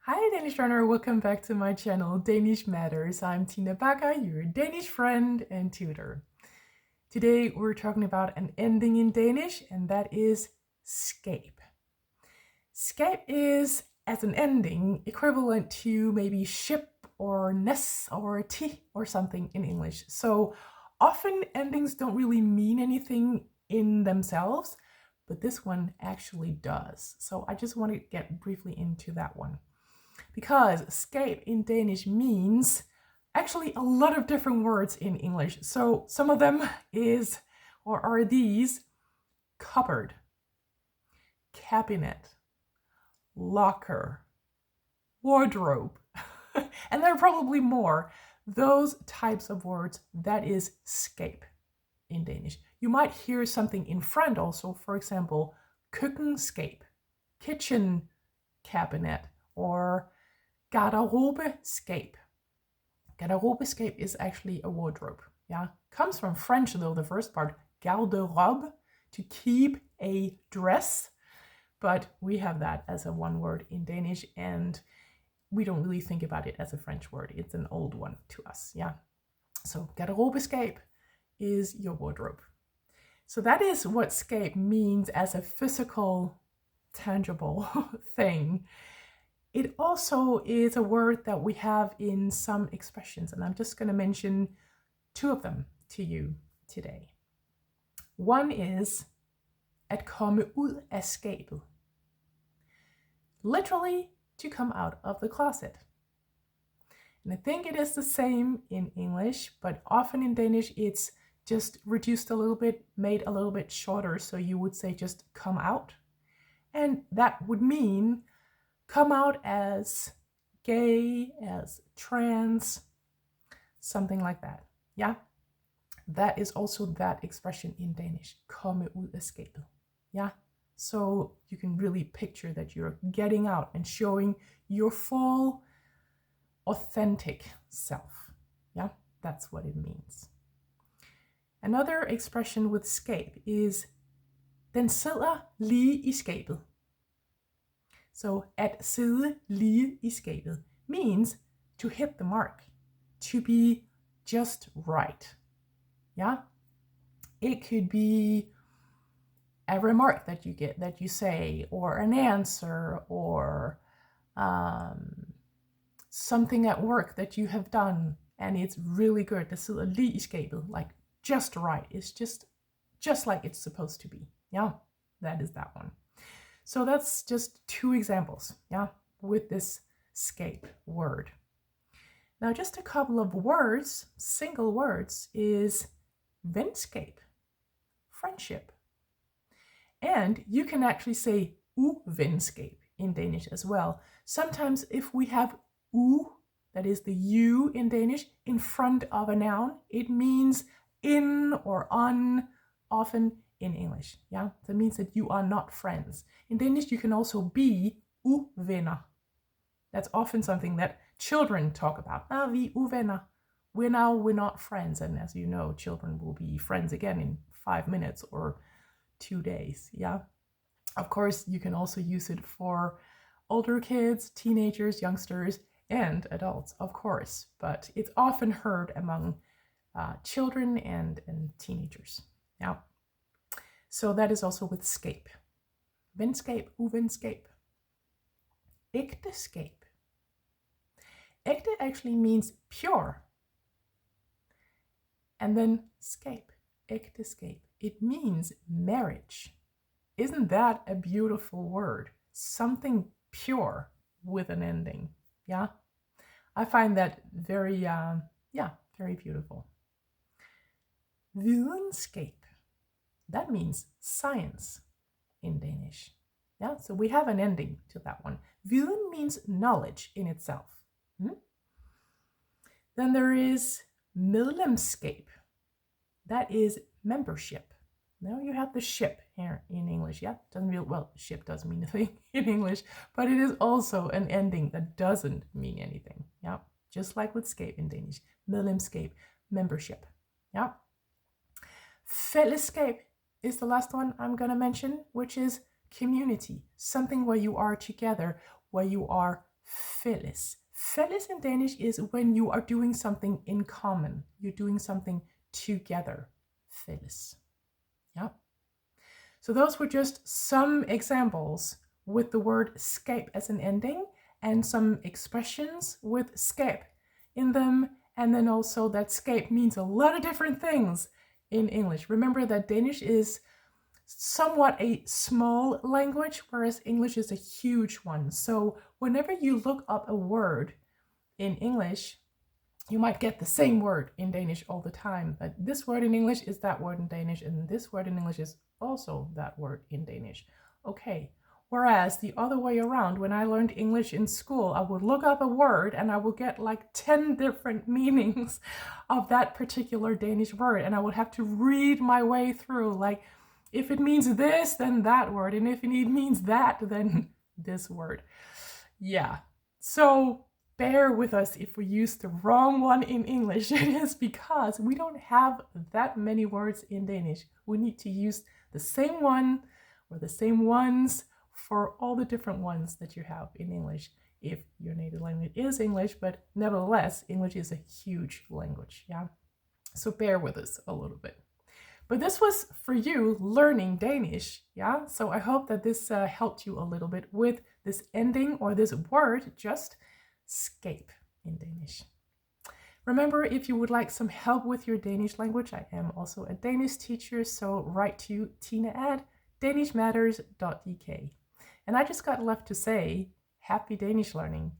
Hi Danish learner, welcome back to my channel Danish Matters. I'm Tina Bakker, your Danish friend and tutor. Today we're talking about an ending in Danish, and that is skab. Skab is, as an ending, equivalent to maybe ship or ness or t or something in English. So often endings don't really mean anything in themselves, but this one actually does. So I just want to get briefly into that one. Because skab in Danish means actually a lot of different words in English. So some of them are these: cupboard, cabinet, locker, wardrobe, and there are probably more. Those types of words, that is skab in Danish. You might hear something in front also, for example, køkkenskab, kitchen cabinet, or garderobeskab. Garderobeskab is actually a wardrobe. Yeah, comes from French though, the first part, garde-robe, to keep a dress, but we have that as a one word in Danish, and we don't really think about it as a French word. It's an old one to us. Yeah, so garderobeskab is your wardrobe. So that is what skab means as a physical, tangible thing. It also is a word that we have in some expressions, and I'm just going to mention two of them to you today. One is at komme ud af skabet. Literally, to come out of the closet. And I think it is the same in English, but often in Danish it's just reduced a little bit, made a little bit shorter, so you would say just come out. And that would mean come out as gay, as trans, something like that. Yeah, that is also that expression in Danish, komme ud af skabet. Yeah, so you can really picture that you're getting out and showing your full, authentic self. Yeah, that's what it means. Another expression with skab is den sidder lige i skabet. So at sidde lige i skabet means to hit the mark, to be just right. Yeah, it could be a remark that you get, that you say, or an answer, or something at work that you have done, and it's really good. Det sidder lige i skabet, like just right. It's just like it's supposed to be. Yeah, that is that one. So that's just two examples, yeah, with this skab word. Now just a couple of words, single words, is venskab, friendship. And you can actually say uvenskab in Danish as well. Sometimes if we have u, that is the u in Danish, in front of a noun, it means in or on, often in English. Yeah, that means that you are not friends. In Danish, you can also be uvenner. That's often something that children talk about. Vi er uvenner. We're not friends. And as you know, children will be friends again in 5 minutes or 2 days. Yeah. Of course, you can also use it for older kids, teenagers, youngsters, and adults, of course. But it's often heard among children and teenagers. Yeah. So that is also with skab. Venskab, uvenskab. Ægteskab. Ægte actually means pure. And then skab, ægteskab, it means marriage. Isn't that a beautiful word? Something pure with an ending. Yeah, I find that very, very beautiful. Videnskab. That means science in Danish. Yeah, so we have an ending to that one. Viden means knowledge in itself. Then there is medlemskab. That is membership. Now you have the ship here in English. Yeah, doesn't mean, well, ship does mean a thing in English, but it is also an ending that doesn't mean anything. Yeah, just like with skab in Danish. Medlemskab, membership. Yeah. Fællesskab is the last one I'm going to mention, which is community, something where you are together, where you are fælles. Fælles in Danish is when you are doing something in common. You're doing something together. Fælles. Yeah. So those were just some examples with the word skab as an ending and some expressions with skab in them. And then also that skab means a lot of different things in English. Remember that Danish is somewhat a small language, whereas English is a huge one. So whenever you look up a word in English, you might get the same word in Danish all the time, but this word in English is that word in Danish, and this word in English is also that word in Danish. Okay, whereas the other way around, when I learned English in school, I would look up a word and I would get like 10 different meanings of that particular Danish word, and I would have to read my way through, like, if it means this, then that word, and if it means that, then this word. Yeah, so bear with us if we use the wrong one in English. It is because we don't have that many words in Danish. We need to use the same one or the same ones for all the different ones that you have in English if your native language is English, but nevertheless, English is a huge language, yeah? So bear with us a little bit. But this was for you learning Danish, yeah? So I hope that this helped you a little bit with this ending or this word, just skab in Danish. Remember, if you would like some help with your Danish language, I am also a Danish teacher, so write to tina@danishmatters.dk. And I just got left to say, happy Danish learning.